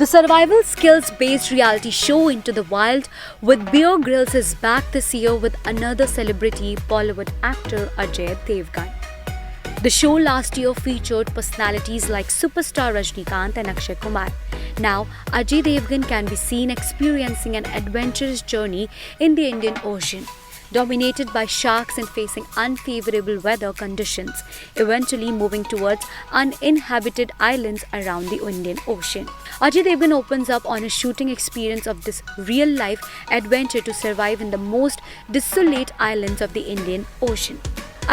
The survival skills-based reality show Into the Wild with Bear Grylls is back this year with another celebrity, Bollywood actor Ajay Devgan. The show last year featured personalities like superstar Rajnikant and Akshay Kumar. Now, Ajay Devgan can be seen experiencing an adventurous journey in the Indian Ocean, dominated by sharks and facing unfavorable weather conditions, eventually moving towards uninhabited islands around the Indian Ocean. Ajay Devgan opens up on his shooting experience of this real-life adventure to survive in the most desolate islands of the Indian Ocean.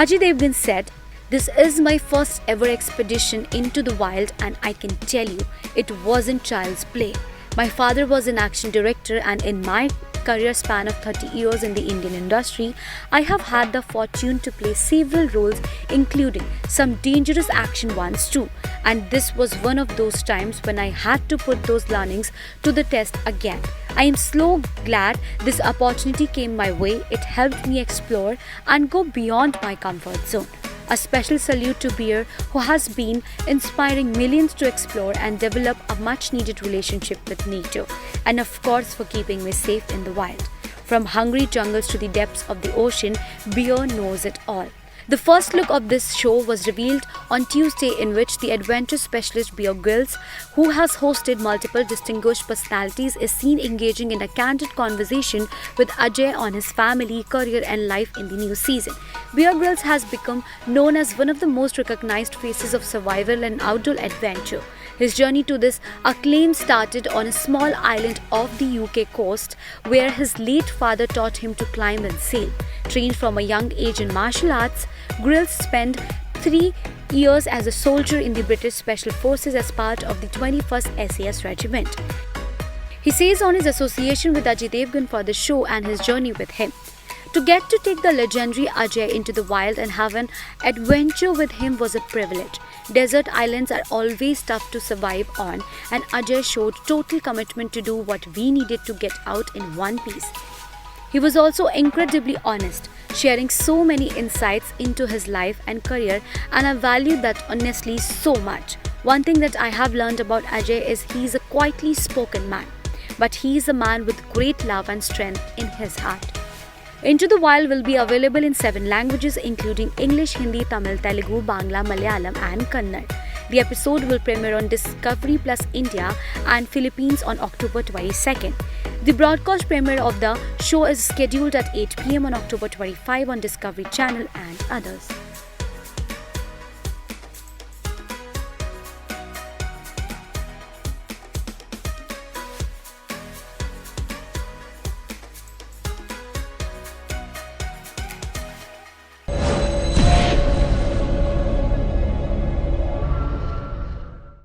Ajay Devgan said, "This is my first ever expedition into the wild and I can tell you, it wasn't child's play. My father was an action director and in my career span of 30 years in the Indian industry, I have had the fortune to play several roles including some dangerous action ones too. And this was one of those times when I had to put those learnings to the test again. I am so glad this opportunity came my way. It helped me explore and go beyond my comfort zone. A special salute to Bear, who has been inspiring millions to explore and develop a much-needed relationship with nature, and of course for keeping me safe in the wild. From hungry jungles to the depths of the ocean, Bear knows it all." The first look of this show was revealed on Tuesday, in which the adventure specialist Bear Grylls, who has hosted multiple distinguished personalities, is seen engaging in a candid conversation with Ajay on his family, career and life in the new season. Bear Grylls has become known as one of the most recognized faces of survival and outdoor adventure. His journey to this acclaim started on a small island off the UK coast, where his late father taught him to climb and sail. Trained from a young age in martial arts, Grylls spent 3 years as a soldier in the British Special Forces as part of the 21st SAS Regiment. He says on his association with Ajay Devgan for the show and his journey with him. To get to take the legendary Ajay into the wild and have an adventure with him was a privilege. Desert islands are always tough to survive on, and Ajay showed total commitment to do what we needed to get out in one piece. He was also incredibly honest, sharing so many insights into his life and career, and I value that honestly so much. One thing that I have learned about Ajay is he's a quietly spoken man, but he's a man with great love and strength in his heart. Into the Wild will be available in 7 languages including English, Hindi, Tamil, Telugu, Bangla, Malayalam and Kannada. The episode will premiere on Discovery Plus India and Philippines on October 22nd. The broadcast premiere of the show is scheduled at 8 p.m. on October 25 on Discovery Channel and others.